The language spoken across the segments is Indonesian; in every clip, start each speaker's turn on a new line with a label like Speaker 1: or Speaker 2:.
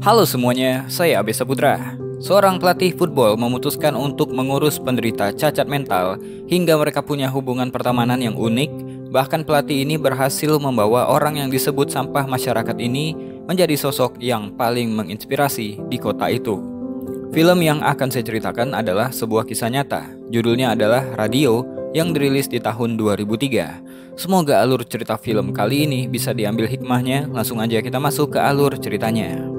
Speaker 1: Halo semuanya, saya Abe Saputra. Seorang pelatih football memutuskan untuk mengurus penderita cacat mental hingga mereka punya hubungan pertemanan yang unik. Bahkan pelatih ini berhasil membawa orang yang disebut sampah masyarakat ini menjadi sosok yang paling menginspirasi di kota itu. Film yang akan saya ceritakan adalah sebuah kisah nyata. Judulnya adalah Radio yang dirilis di tahun 2003. Semoga alur cerita film kali ini bisa diambil hikmahnya. Langsung aja kita masuk ke alur ceritanya.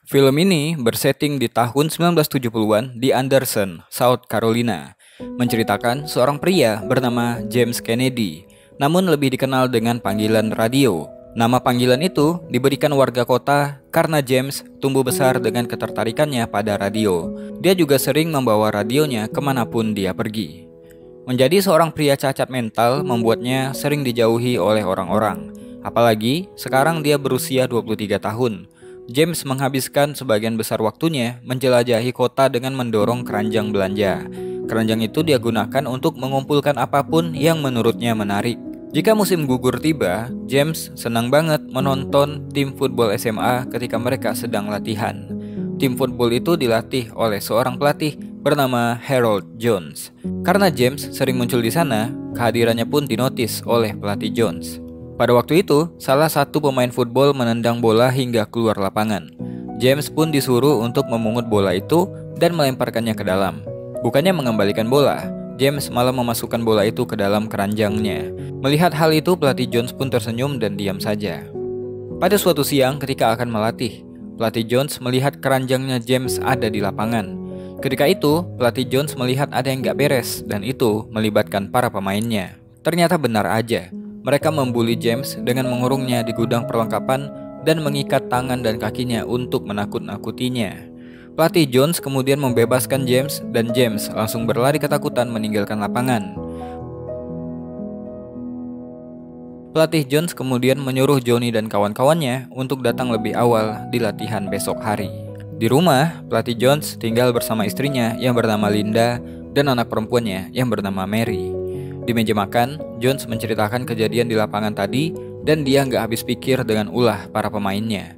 Speaker 1: Film ini bersetting di tahun 1970-an di Anderson, South Carolina, menceritakan seorang pria bernama James Kennedy, namun lebih dikenal dengan panggilan Radio. Nama panggilan itu diberikan warga kota karena James tumbuh besar dengan ketertarikannya pada radio. Dia juga sering membawa radionya kemanapun dia pergi. Menjadi seorang pria cacat mental membuatnya sering dijauhi oleh orang-orang. Apalagi sekarang dia berusia 23 tahun. James menghabiskan sebagian besar waktunya menjelajahi kota dengan mendorong keranjang belanja. Keranjang itu dia gunakan untuk mengumpulkan apapun yang menurutnya menarik. Jika musim gugur tiba, James senang banget menonton tim football SMA ketika mereka sedang latihan. Tim football itu dilatih oleh seorang pelatih bernama Harold Jones. Karena James sering muncul di sana, kehadirannya pun dinotis oleh pelatih Jones. Pada waktu itu, salah satu pemain football menendang bola hingga keluar lapangan. James pun disuruh untuk memungut bola itu dan melemparkannya ke dalam. Bukannya mengembalikan bola, James malah memasukkan bola itu ke dalam keranjangnya. Melihat hal itu, pelatih Jones pun tersenyum dan diam saja. Pada suatu siang ketika akan melatih, pelatih Jones melihat keranjangnya James ada di lapangan. Ketika itu, pelatih Jones melihat ada yang gak beres dan itu melibatkan para pemainnya. Ternyata benar aja. Mereka membuli James dengan mengurungnya di gudang perlengkapan dan mengikat tangan dan kakinya untuk menakut-nakutinya. Pelatih Jones kemudian membebaskan James dan James langsung berlari ketakutan meninggalkan lapangan. Pelatih Jones kemudian menyuruh Johnny dan kawan-kawannya untuk datang lebih awal di latihan besok hari. Di rumah, pelatih Jones tinggal bersama istrinya yang bernama Linda dan anak perempuannya yang bernama Mary. Di meja makan, Jones menceritakan kejadian di lapangan tadi dan dia nggak habis pikir dengan ulah para pemainnya.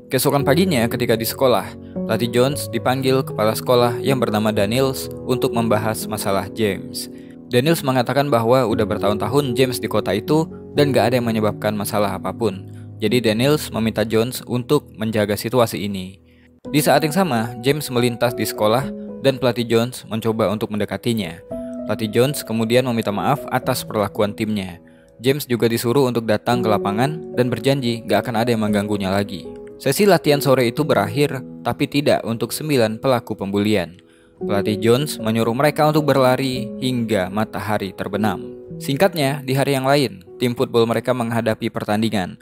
Speaker 1: Keesokan paginya ketika di sekolah, pelatih Jones dipanggil kepala sekolah yang bernama Daniels untuk membahas masalah James. Daniels mengatakan bahwa udah bertahun-tahun James di kota itu dan nggak ada yang menyebabkan masalah apapun. Jadi Daniels meminta Jones untuk menjaga situasi ini. Di saat yang sama, James melintas di sekolah dan pelatih Jones mencoba untuk mendekatinya. Pelatih Jones kemudian meminta maaf atas perlakuan timnya. James juga disuruh untuk datang ke lapangan dan berjanji gak akan ada yang mengganggunya lagi. Sesi latihan sore itu berakhir, tapi tidak untuk 9 pelaku pembulian. Pelatih Jones menyuruh mereka untuk berlari hingga matahari terbenam. Singkatnya, di hari yang lain, tim football mereka menghadapi pertandingan.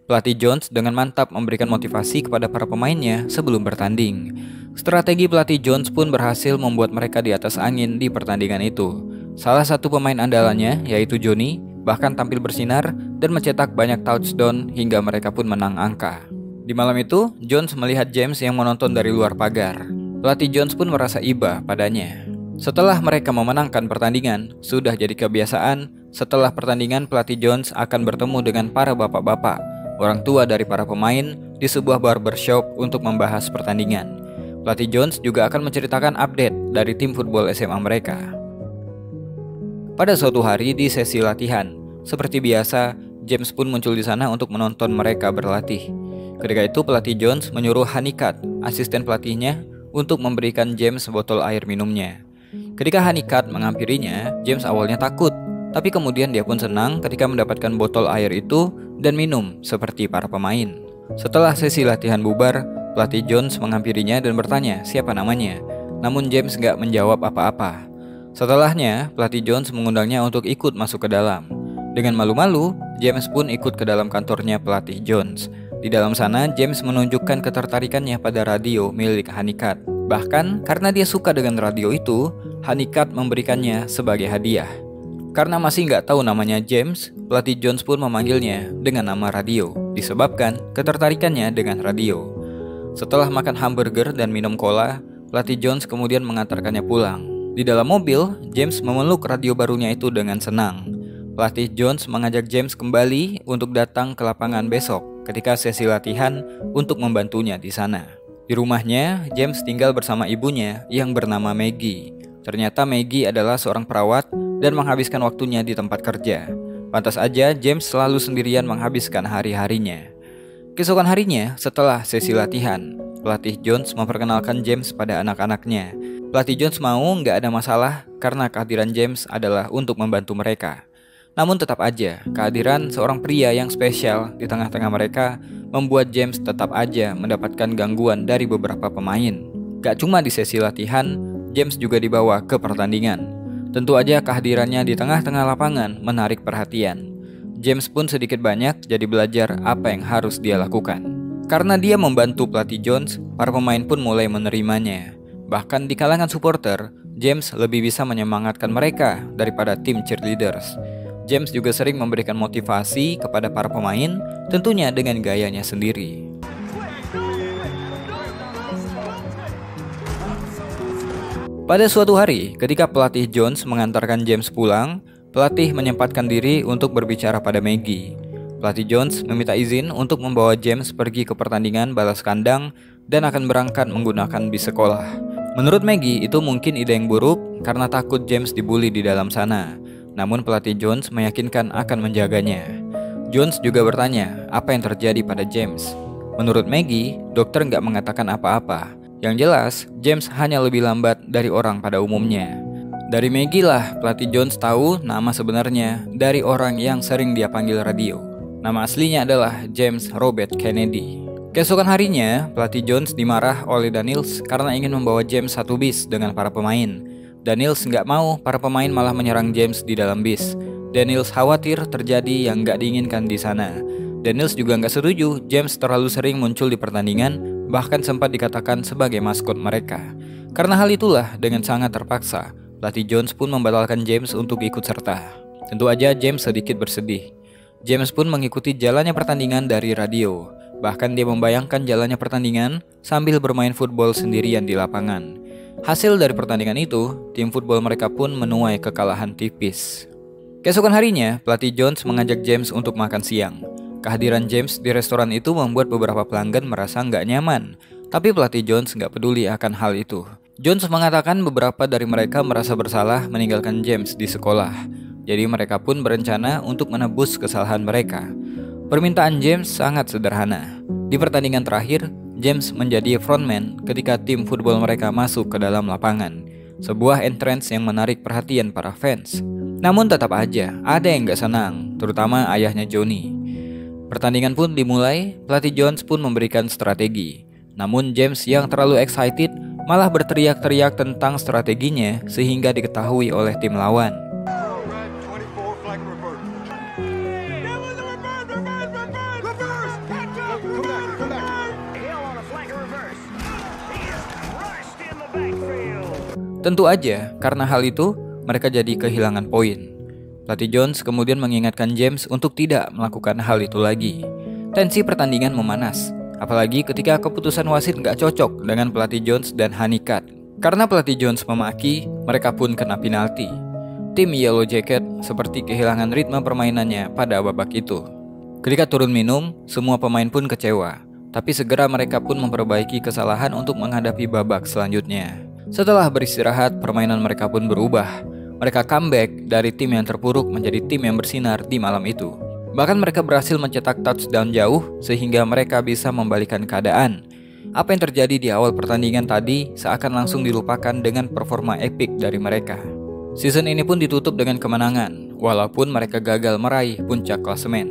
Speaker 1: Pelatih Jones dengan mantap memberikan motivasi kepada para pemainnya sebelum bertanding. Strategi pelatih Jones pun berhasil membuat mereka di atas angin di pertandingan itu. Salah satu pemain andalannya, yaitu Johnny, bahkan tampil bersinar dan mencetak banyak touchdown hingga mereka pun menang angka. Di malam itu, Jones melihat James yang menonton dari luar pagar. Pelatih Jones pun merasa iba padanya. Setelah mereka memenangkan pertandingan, sudah jadi kebiasaan, setelah pertandingan pelatih Jones akan bertemu dengan para bapak-bapak, orang tua dari para pemain, di sebuah barbershop untuk membahas pertandingan. Pelatih Jones juga akan menceritakan update dari tim football SMA mereka. Pada suatu hari di sesi latihan, seperti biasa, James pun muncul di sana untuk menonton mereka berlatih. Ketika itu pelatih Jones menyuruh Honeycutt, asisten pelatihnya, untuk memberikan James botol air minumnya. Ketika Honeycutt menghampirinya, James awalnya takut, tapi kemudian dia pun senang ketika mendapatkan botol air itu dan minum seperti para pemain. Setelah sesi latihan bubar, pelatih Jones menghampirinya dan bertanya siapa namanya. Namun James gak menjawab apa-apa. Setelahnya, pelatih Jones mengundangnya untuk ikut masuk ke dalam. Dengan malu-malu, James pun ikut ke dalam kantornya pelatih Jones. Di dalam sana, James menunjukkan ketertarikannya pada radio milik Honeycutt. Bahkan, karena dia suka dengan radio itu, Honeycutt memberikannya sebagai hadiah. Karena masih nggak tahu namanya James, pelatih Jones pun memanggilnya dengan nama Radio, disebabkan ketertarikannya dengan radio. Setelah makan hamburger dan minum cola, pelatih Jones kemudian mengantarkannya pulang. Di dalam mobil, James memeluk radio barunya itu dengan senang. pelatih Jones mengajak James kembali untuk datang ke lapangan besok ketika sesi latihan untuk membantunya di sana. Di rumahnya, James tinggal bersama ibunya yang bernama Maggie. Ternyata Maggie adalah seorang perawat dan menghabiskan waktunya di tempat kerja. Pantas aja James selalu sendirian menghabiskan hari-harinya. Keesokan harinya, setelah sesi latihan, pelatih Jones memperkenalkan James pada anak-anaknya. Pelatih Jones mau nggak ada masalah karena kehadiran James adalah untuk membantu mereka. Namun tetap aja, kehadiran seorang pria yang spesial di tengah-tengah mereka membuat James tetap aja mendapatkan gangguan dari beberapa pemain. Gak cuma di sesi latihan, James juga dibawa ke pertandingan. Tentu aja kehadirannya di tengah-tengah lapangan menarik perhatian. James pun sedikit banyak jadi belajar apa yang harus dia lakukan. Karena dia membantu pelatih Jones, para pemain pun mulai menerimanya. Bahkan di kalangan supporter, James lebih bisa menyemangatkan mereka daripada tim cheerleaders. James juga sering memberikan motivasi kepada para pemain, tentunya dengan gayanya sendiri. Pada suatu hari, ketika pelatih Jones mengantarkan James pulang, pelatih menyempatkan diri untuk berbicara pada Maggie. Pelatih Jones meminta izin untuk membawa James pergi ke pertandingan balas kandang dan akan berangkat menggunakan bis sekolah. Menurut Maggie, itu mungkin ide yang buruk karena takut James dibully di dalam sana. Namun pelatih Jones meyakinkan akan menjaganya. Jones juga bertanya apa yang terjadi pada James. Menurut Maggie, dokter nggak mengatakan apa-apa. Yang jelas, James hanya lebih lambat dari orang pada umumnya. Dari Maggie lah pelatih Jones tahu nama sebenarnya dari orang yang sering dia panggil radio. Nama aslinya adalah James Robert Kennedy. Keesokan harinya, pelatih Jones dimarah oleh Daniels karena ingin membawa James satu bis dengan para pemain. Daniels nggak mau para pemain malah menyerang James di dalam bis. Daniels khawatir terjadi yang nggak diinginkan di sana. Daniels juga nggak setuju James terlalu sering muncul di pertandingan, bahkan sempat dikatakan sebagai maskot mereka. Karena hal itulah, dengan sangat terpaksa, pelatih Jones pun membatalkan James untuk ikut serta. Tentu aja James sedikit bersedih. James pun mengikuti jalannya pertandingan dari radio. Bahkan dia membayangkan jalannya pertandingan sambil bermain football sendirian di lapangan. Hasil dari pertandingan itu, tim football mereka pun menuai kekalahan tipis. Keesokan harinya, pelatih Jones mengajak James untuk makan siang. Kehadiran James di restoran itu membuat beberapa pelanggan merasa nggak nyaman. Tapi pelatih Jones nggak peduli akan hal itu. Jones mengatakan beberapa dari mereka merasa bersalah meninggalkan James di sekolah. Jadi mereka pun berencana untuk menebus kesalahan mereka. Permintaan James sangat sederhana. Di pertandingan terakhir, James menjadi frontman ketika tim football mereka masuk ke dalam lapangan. Sebuah entrance yang menarik perhatian para fans. Namun tetap aja ada yang gak senang, terutama ayahnya Johnny. Pertandingan pun dimulai, pelatih Jones pun memberikan strategi. Namun James yang terlalu excited malah berteriak-teriak tentang strateginya sehingga diketahui oleh tim lawan. Tentu aja, karena hal itu, mereka jadi kehilangan poin. Pelatih Jones kemudian mengingatkan James untuk tidak melakukan hal itu lagi. Tensi pertandingan memanas, apalagi ketika keputusan wasit nggak cocok dengan pelatih Jones dan Honeycutt. Karena pelatih Jones memaki, mereka pun kena penalti. Tim Yellow Jacket seperti kehilangan ritme permainannya pada babak itu. Ketika turun minum, semua pemain pun kecewa. Tapi segera mereka pun memperbaiki kesalahan untuk menghadapi babak selanjutnya. Setelah beristirahat, permainan mereka pun berubah. Mereka comeback dari tim yang terpuruk menjadi tim yang bersinar di malam itu. Bahkan mereka berhasil mencetak touchdown jauh sehingga mereka bisa membalikan keadaan. Apa yang terjadi di awal pertandingan tadi seakan langsung dilupakan dengan performa epik dari mereka. Season ini pun ditutup dengan kemenangan, walaupun mereka gagal meraih puncak klasemen.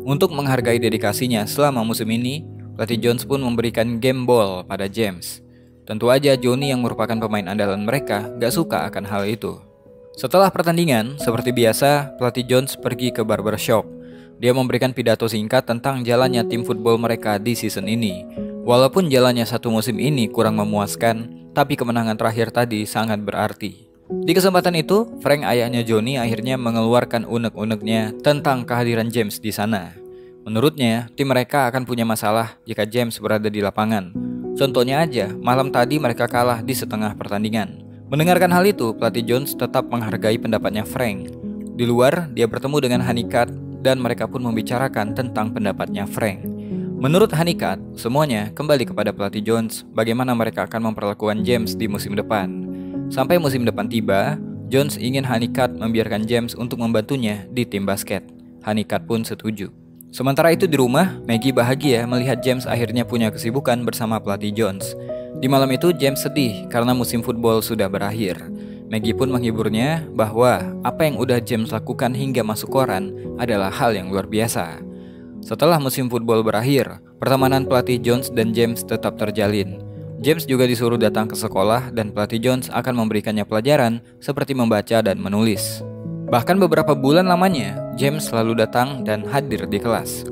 Speaker 1: Untuk menghargai dedikasinya selama musim ini, pelatih Jones pun memberikan game ball pada James. Tentu aja Johnny yang merupakan pemain andalan mereka gak suka akan hal itu. Setelah pertandingan, seperti biasa, pelatih Jones pergi ke barbershop. Dia memberikan pidato singkat tentang jalannya tim football mereka di season ini. Walaupun jalannya satu musim ini kurang memuaskan, tapi kemenangan terakhir tadi sangat berarti. Di kesempatan itu, Frank, ayahnya Johnny, akhirnya mengeluarkan unek-uneknya tentang kehadiran James di sana. Menurutnya, tim mereka akan punya masalah jika James berada di lapangan. Contohnya aja, malam tadi mereka kalah di setengah pertandingan. Mendengarkan hal itu, pelatih Jones tetap menghargai pendapatnya Frank. Di luar, dia bertemu dengan Honeycutt dan mereka pun membicarakan tentang pendapatnya Frank. Menurut Honeycutt, semuanya kembali kepada pelatih Jones bagaimana mereka akan memperlakukan James di musim depan. Sampai musim depan tiba, Jones ingin Honeycutt membiarkan James untuk membantunya di tim basket. Honeycutt pun setuju. Sementara itu di rumah, Maggie bahagia melihat James akhirnya punya kesibukan bersama pelatih Jones. Di malam itu James sedih karena musim football sudah berakhir. Maggie pun menghiburnya bahwa apa yang udah James lakukan hingga masuk koran adalah hal yang luar biasa. Setelah musim football berakhir, pertemanan pelatih Jones dan James tetap terjalin. James juga disuruh datang ke sekolah dan pelatih Jones akan memberikannya pelajaran seperti membaca dan menulis. Bahkan beberapa bulan lamanya, James selalu datang dan hadir di kelas.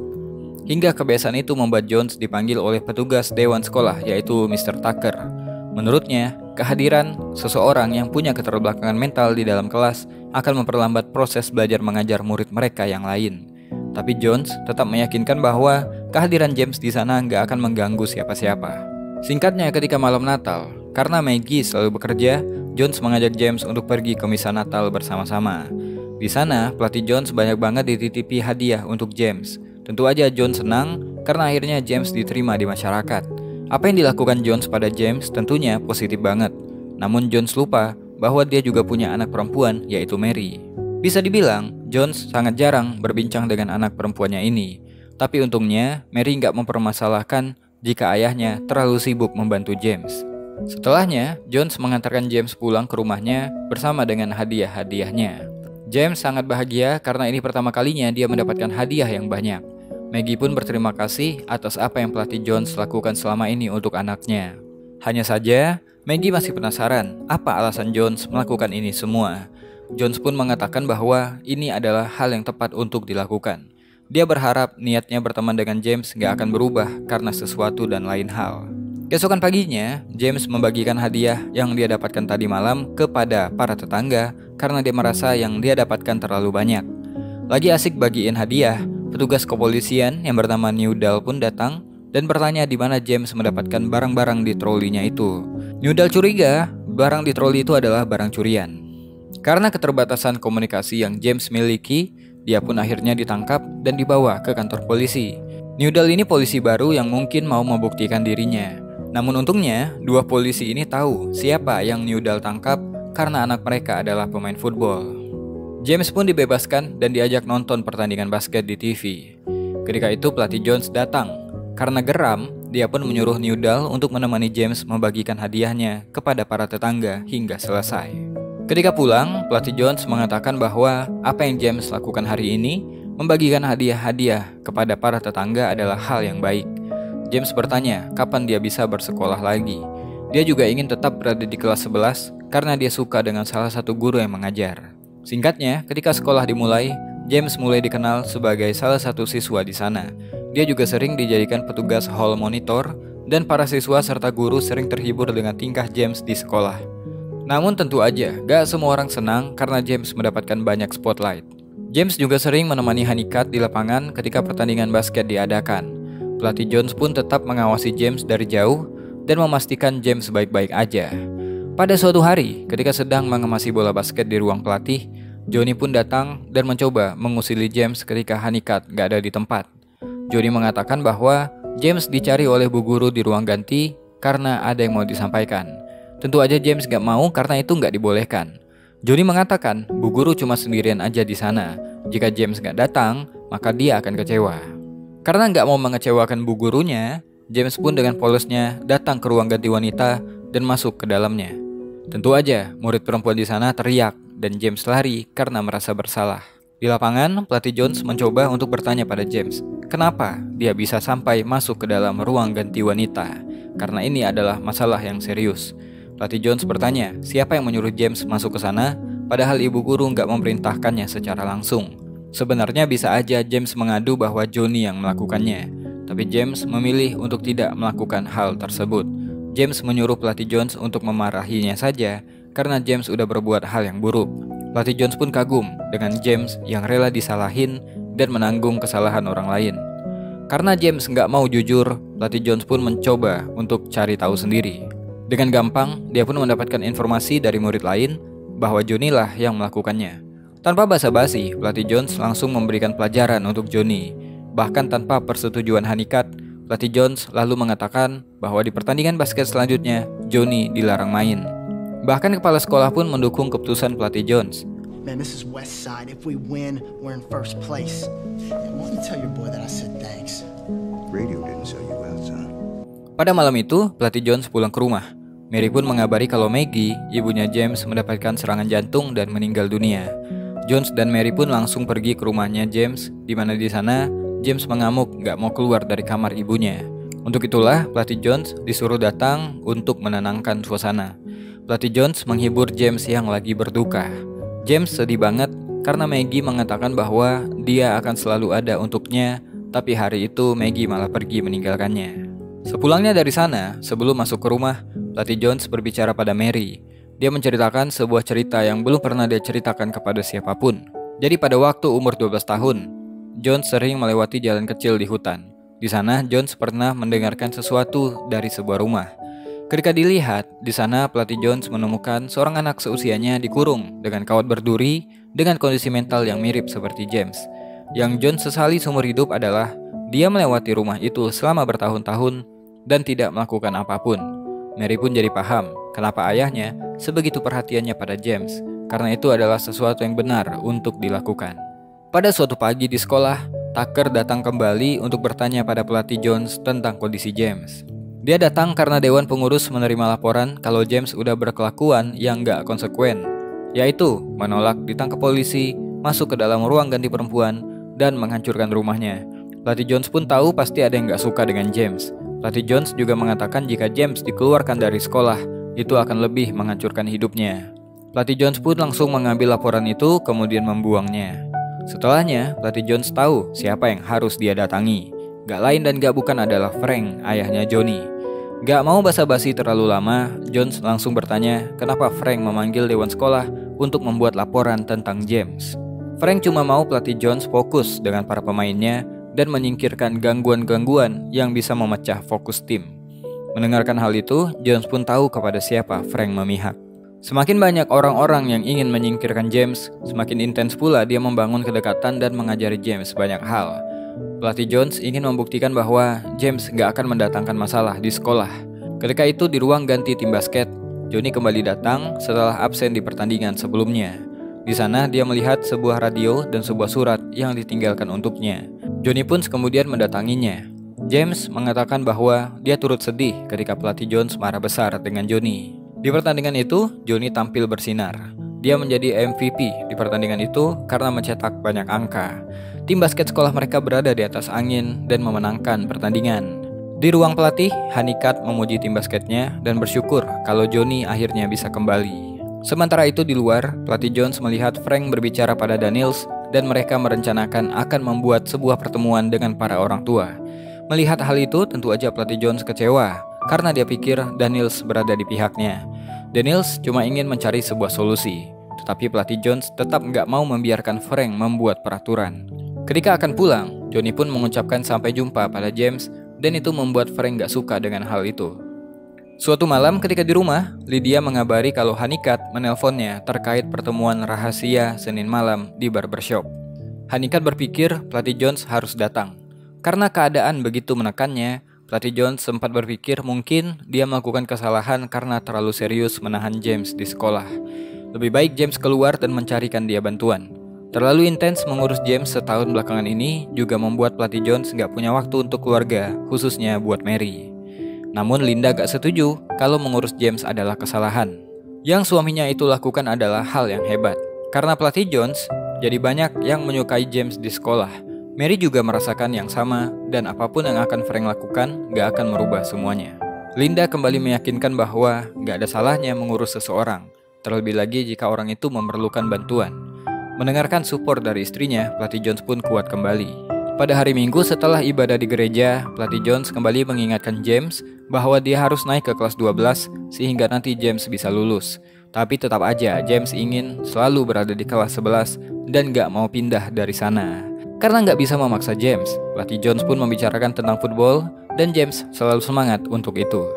Speaker 1: Hingga kebiasaan itu membuat Jones dipanggil oleh petugas dewan sekolah yaitu Mr. Tucker. Menurutnya, kehadiran seseorang yang punya keterbelakangan mental di dalam kelas akan memperlambat proses belajar mengajar murid mereka yang lain. Tapi Jones tetap meyakinkan bahwa kehadiran James di sana nggak akan mengganggu siapa-siapa. Singkatnya, ketika malam Natal, karena Maggie selalu bekerja, Jones mengajak James untuk pergi ke misa Natal bersama-sama. Di sana, pelatih Jones banyak banget dititipi hadiah untuk James. Tentu aja Jones senang karena akhirnya James diterima di masyarakat. Apa yang dilakukan Jones pada James tentunya positif banget. Namun Jones lupa bahwa dia juga punya anak perempuan yaitu Mary. Bisa dibilang, Jones sangat jarang berbincang dengan anak perempuannya ini. Tapi untungnya, Mary nggak mempermasalahkan jika ayahnya terlalu sibuk membantu James. Setelahnya, Jones mengantarkan James pulang ke rumahnya bersama dengan hadiah-hadiahnya. James sangat bahagia karena ini pertama kalinya dia mendapatkan hadiah yang banyak. Maggie pun berterima kasih atas apa yang pelatih Jones lakukan selama ini untuk anaknya. Hanya saja, Maggie masih penasaran apa alasan Jones melakukan ini semua. Jones pun mengatakan bahwa ini adalah hal yang tepat untuk dilakukan. Dia berharap niatnya berteman dengan James gak akan berubah karena sesuatu dan lain hal. Keesokan paginya, James membagikan hadiah yang dia dapatkan tadi malam kepada para tetangga karena dia merasa yang dia dapatkan terlalu banyak. Lagi asik bagiin hadiah, petugas kepolisian yang bernama Newdal pun datang dan bertanya di mana James mendapatkan barang-barang di trolinya itu. Newdal curiga barang di troli itu adalah barang curian. Karena keterbatasan komunikasi yang James miliki, dia pun akhirnya ditangkap dan dibawa ke kantor polisi. Newdal ini polisi baru yang mungkin mau membuktikan dirinya. Namun untungnya, dua polisi ini tahu siapa yang Newdal tangkap karena anak mereka adalah pemain football. James pun dibebaskan dan diajak nonton pertandingan basket di TV. Ketika itu pelatih Jones datang. Karena geram, dia pun menyuruh Newdal untuk menemani James membagikan hadiahnya kepada para tetangga hingga selesai. Ketika pulang, pelatih Jones mengatakan bahwa apa yang James lakukan hari ini, membagikan hadiah-hadiah kepada para tetangga adalah hal yang baik. James bertanya kapan dia bisa bersekolah lagi. Dia juga ingin tetap berada di kelas 11 karena dia suka dengan salah satu guru yang mengajar. Singkatnya, ketika sekolah dimulai, James mulai dikenal sebagai salah satu siswa di sana. Dia juga sering dijadikan petugas hall monitor dan para siswa serta guru sering terhibur dengan tingkah James di sekolah. Namun tentu aja, gak semua orang senang karena James mendapatkan banyak spotlight. James juga sering menemani Honeycutt di lapangan ketika pertandingan basket diadakan. Pelatih Jones pun tetap mengawasi James dari jauh dan memastikan James baik-baik aja. Pada suatu hari, ketika sedang mengemasi bola basket di ruang pelatih, Johnny pun datang dan mencoba mengusili James ketika Honeycutt gak ada di tempat. Johnny mengatakan bahwa James dicari oleh bu guru di ruang ganti karena ada yang mau disampaikan. Tentu aja James gak mau karena itu gak dibolehkan. Johnny mengatakan bu guru cuma sendirian aja di sana. Jika James gak datang, maka dia akan kecewa. Karena gak mau mengecewakan bu gurunya, James pun dengan polosnya datang ke ruang ganti wanita dan masuk ke dalamnya. Tentu aja murid perempuan di sana teriak dan James lari karena merasa bersalah. Di lapangan, pelatih Jones mencoba untuk bertanya pada James, kenapa dia bisa sampai masuk ke dalam ruang ganti wanita? Karena ini adalah masalah yang serius. Pelatih Jones bertanya, siapa yang menyuruh James masuk ke sana, padahal ibu guru nggak memerintahkannya secara langsung. Sebenarnya bisa aja James mengadu bahwa Johnny yang melakukannya, tapi James memilih untuk tidak melakukan hal tersebut. James menyuruh pelatih Jones untuk memarahinya saja, karena James udah berbuat hal yang buruk. Pelatih Jones pun kagum dengan James yang rela disalahin dan menanggung kesalahan orang lain. Karena James nggak mau jujur, pelatih Jones pun mencoba untuk cari tahu sendiri. Dengan gampang, dia pun mendapatkan informasi dari murid lain bahwa Johnny lah yang melakukannya. Tanpa basa-basi, pelatih Jones langsung memberikan pelajaran untuk Johnny. Bahkan tanpa persetujuan Honeycutt, pelatih Jones lalu mengatakan bahwa di pertandingan basket selanjutnya, Johnny dilarang main. Bahkan kepala sekolah pun mendukung keputusan pelatih Jones.
Speaker 2: Man, this is West Side. If we win, we're in first place. And why don't you tell your boy that I said thanks?
Speaker 3: Radio didn't sell you out, son.
Speaker 1: Pada malam itu, pelatih Jones pulang ke rumah. Mary pun mengabari kalau Maggie, ibunya James, mendapatkan serangan jantung dan meninggal dunia. Jones dan Mary pun langsung pergi ke rumahnya James, di mana di sana James mengamuk gak mau keluar dari kamar ibunya. Untuk itulah pelatih Jones disuruh datang untuk menenangkan suasana. Pelatih Jones menghibur James yang lagi berduka. James sedih banget karena Maggie mengatakan bahwa dia akan selalu ada untuknya, tapi hari itu Maggie malah pergi meninggalkannya. Sepulangnya dari sana, sebelum masuk ke rumah, pelatih Jones berbicara pada Mary. Dia menceritakan sebuah cerita yang belum pernah dia ceritakan kepada siapapun. Jadi pada waktu umur 12 tahun, Jones sering melewati jalan kecil di hutan. Di sana, Jones pernah mendengarkan sesuatu dari sebuah rumah. Ketika dilihat, di sana pelatih Jones menemukan seorang anak seusianya dikurung dengan kawat berduri dengan kondisi mental yang mirip seperti James. Yang Jones sesali seumur hidup adalah dia melewati rumah itu selama bertahun-tahun dan tidak melakukan apapun. Mary pun jadi paham kenapa ayahnya sebegitu perhatiannya pada James, karena itu adalah sesuatu yang benar untuk dilakukan. Pada suatu pagi di sekolah, Tucker datang kembali untuk bertanya pada pelatih Jones tentang kondisi James. Dia datang karena dewan pengurus menerima laporan kalau James udah berkelakuan yang gak konsekuen, yaitu menolak ditangkap polisi, masuk ke dalam ruang ganti perempuan, dan menghancurkan rumahnya. Pelatih Jones pun tahu pasti ada yang gak suka dengan James. Pelatih Jones juga mengatakan jika James dikeluarkan dari sekolah, itu akan lebih menghancurkan hidupnya. Pelatih Jones pun langsung mengambil laporan itu kemudian membuangnya. Setelahnya, pelatih Jones tahu siapa yang harus dia datangi. Gak lain dan gak bukan adalah Frank, ayahnya Johnny. Gak mau basa-basi terlalu lama, Jones langsung bertanya kenapa Frank memanggil dewan sekolah untuk membuat laporan tentang James. Frank cuma mau pelatih Jones fokus dengan para pemainnya dan menyingkirkan gangguan-gangguan yang bisa memecah fokus tim. Mendengarkan hal itu, Jones pun tahu kepada siapa Frank memihak. Semakin banyak orang-orang yang ingin menyingkirkan James, semakin intens pula dia membangun kedekatan dan mengajari James banyak hal. Pelatih Jones ingin membuktikan bahwa James gak akan mendatangkan masalah di sekolah. Ketika itu di ruang ganti tim basket, Johnny kembali datang setelah absen di pertandingan sebelumnya. Di sana dia melihat sebuah radio dan sebuah surat yang ditinggalkan untuknya. Johnny pun kemudian mendatanginya. James mengatakan bahwa dia turut sedih ketika pelatih Jones marah besar dengan Johnny. Di pertandingan itu, Johnny tampil bersinar. Dia menjadi MVP di pertandingan itu karena mencetak banyak angka. Tim basket sekolah mereka berada di atas angin dan memenangkan pertandingan. Di ruang pelatih, Honeycutt memuji tim basketnya dan bersyukur kalau Johnny akhirnya bisa kembali. Sementara itu di luar, pelatih Jones melihat Frank berbicara pada Daniels dan mereka merencanakan akan membuat sebuah pertemuan dengan para orang tua. Melihat hal itu, tentu aja pelatih Jones kecewa karena dia pikir Daniels berada di pihaknya. Daniels cuma ingin mencari sebuah solusi, tetapi pelatih Jones tetap nggak mau membiarkan Frank membuat peraturan. Ketika akan pulang, Johnny pun mengucapkan sampai jumpa pada James dan itu membuat Frank nggak suka dengan hal itu. Suatu malam ketika di rumah, Lydia mengabari kalau Honeycutt menelponnya terkait pertemuan rahasia Senin malam di barbershop. Honeycutt berpikir pelatih Jones harus datang. Karena keadaan begitu menekannya, pelatih Jones sempat berpikir mungkin dia melakukan kesalahan karena terlalu serius menahan James di sekolah. Lebih baik James keluar dan mencarikan dia bantuan. Terlalu intens mengurus James setahun belakangan ini juga membuat pelatih Jones gak punya waktu untuk keluarga, khususnya buat Mary. Namun Linda gak setuju kalau mengurus James adalah kesalahan. Yang suaminya itu lakukan adalah hal yang hebat. Karena pelatih Jones, jadi banyak yang menyukai James di sekolah. Mary juga merasakan yang sama dan apapun yang akan Frank lakukan gak akan merubah semuanya. Linda kembali meyakinkan bahwa gak ada salahnya mengurus seseorang, terlebih lagi jika orang itu memerlukan bantuan. Mendengarkan support dari istrinya, pelatih Jones pun kuat kembali. Pada hari Minggu setelah ibadah di gereja, pelatih Jones kembali mengingatkan James bahwa dia harus naik ke kelas 12 sehingga nanti James bisa lulus. Tapi tetap aja James ingin selalu berada di kelas 11 dan gak mau pindah dari sana. Karena gak bisa memaksa James, pelatih Jones pun membicarakan tentang football dan James selalu semangat untuk itu.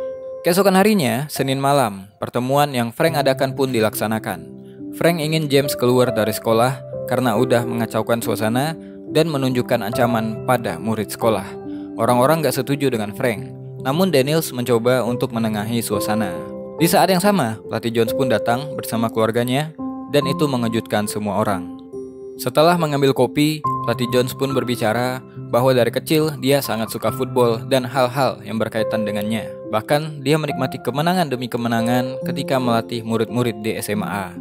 Speaker 1: Keesokan harinya, Senin malam, pertemuan yang Frank adakan pun dilaksanakan. Frank ingin James keluar dari sekolah karena udah mengacaukan suasana dan menunjukkan ancaman pada murid sekolah. Orang-orang gak setuju dengan Frank, namun Daniels mencoba untuk menengahi suasana. Di saat yang sama, pelatih Jones pun datang bersama keluarganya dan itu mengejutkan semua orang. Setelah mengambil kopi, pelatih Jones pun berbicara bahwa dari kecil dia sangat suka football dan hal-hal yang berkaitan dengannya. Bahkan dia menikmati kemenangan demi kemenangan ketika melatih murid-murid di SMA.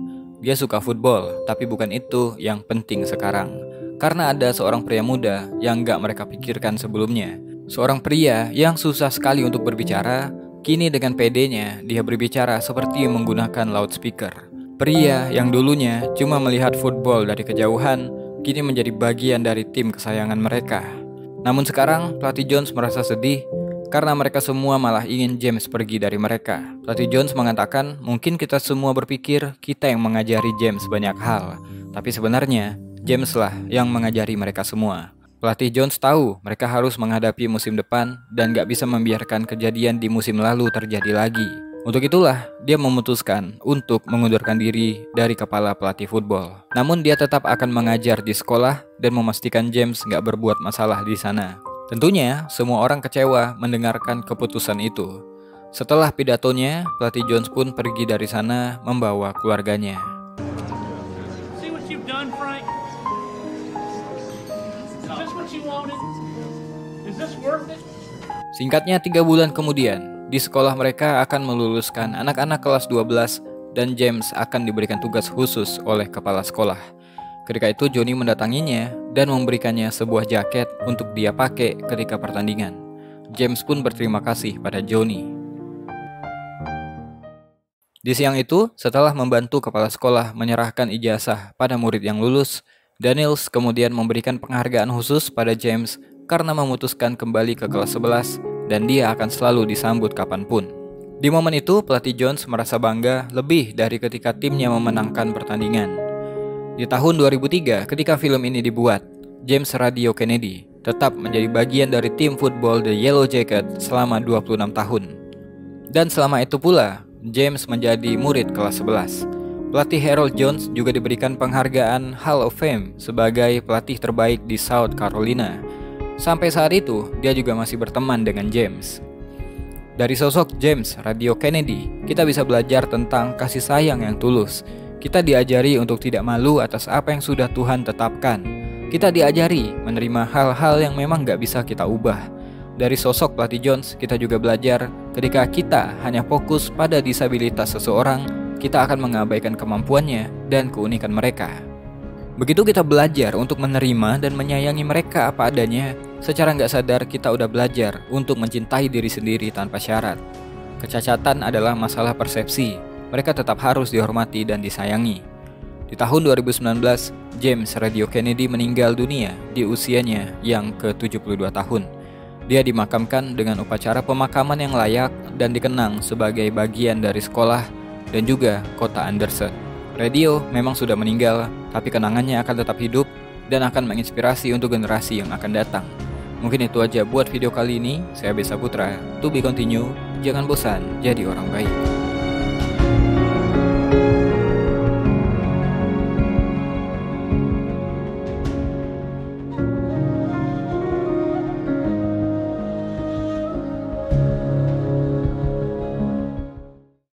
Speaker 1: Dia suka football, tapi bukan itu yang penting sekarang. Karena ada seorang pria muda yang gak mereka pikirkan sebelumnya. Seorang pria yang susah sekali untuk berbicara, kini dengan pedenya dia berbicara seperti menggunakan loudspeaker. Pria yang dulunya cuma melihat football dari kejauhan, kini menjadi bagian dari tim kesayangan mereka. Namun sekarang pelatih Jones merasa sedih karena mereka semua malah ingin James pergi dari mereka. Pelatih Jones mengatakan mungkin kita semua berpikir kita yang mengajari James banyak hal, tapi sebenarnya James lah yang mengajari mereka semua. Pelatih Jones tahu mereka harus menghadapi musim depan dan gak bisa membiarkan kejadian di musim lalu terjadi lagi. Untuk itulah dia memutuskan untuk mengundurkan diri dari kepala pelatih football. Namun dia tetap akan mengajar di sekolah dan memastikan James gak berbuat masalah di sana. Tentunya semua orang kecewa mendengarkan keputusan itu. Setelah pidatonya, pelatih Jones pun pergi dari sana membawa keluarganya.
Speaker 4: See what you've done, Frank? Is this what you wanted? Is this worth it?
Speaker 1: Singkatnya 3 bulan kemudian, di sekolah mereka akan meluluskan anak-anak kelas 12 dan James akan diberikan tugas khusus oleh kepala sekolah. Ketika itu Johnny mendatanginya dan memberikannya sebuah jaket untuk dia pakai ketika pertandingan. James pun berterima kasih pada Johnny. Di siang itu, setelah membantu kepala sekolah menyerahkan ijazah pada murid yang lulus, Daniels kemudian memberikan penghargaan khusus pada James karena memutuskan kembali ke kelas 11 dan dia akan selalu disambut kapanpun. Di momen itu, pelatih Jones merasa bangga lebih dari ketika timnya memenangkan pertandingan. Di tahun 2003, ketika film ini dibuat, James Radio Kennedy tetap menjadi bagian dari tim football The Yellow Jacket selama 26 tahun. Dan selama itu pula, James menjadi murid kelas 11. Pelatih Harold Jones juga diberikan penghargaan Hall of Fame sebagai pelatih terbaik di South Carolina. Sampai saat itu, dia juga masih berteman dengan James. Dari sosok James Radio Kennedy, kita bisa belajar tentang kasih sayang yang tulus. Kita diajari untuk tidak malu atas apa yang sudah Tuhan tetapkan. Kita diajari menerima hal-hal yang memang gak bisa kita ubah. Dari sosok pelatih Jones, kita juga belajar ketika kita hanya fokus pada disabilitas seseorang, kita akan mengabaikan kemampuannya dan keunikan mereka. Begitu kita belajar untuk menerima dan menyayangi mereka apa adanya, secara gak sadar kita udah belajar untuk mencintai diri sendiri tanpa syarat. Kecacatan adalah masalah persepsi. Mereka tetap harus dihormati dan disayangi. Di tahun 2019, James Radio Kennedy meninggal dunia di usianya yang ke-72 tahun. Dia dimakamkan dengan upacara pemakaman yang layak dan dikenang sebagai bagian dari sekolah dan juga kota Anderson. Radio memang sudah meninggal, tapi kenangannya akan tetap hidup dan akan menginspirasi untuk generasi yang akan datang. Mungkin itu aja buat video kali ini. Saya Besa Putra. To be continue. Jangan bosan jadi orang baik.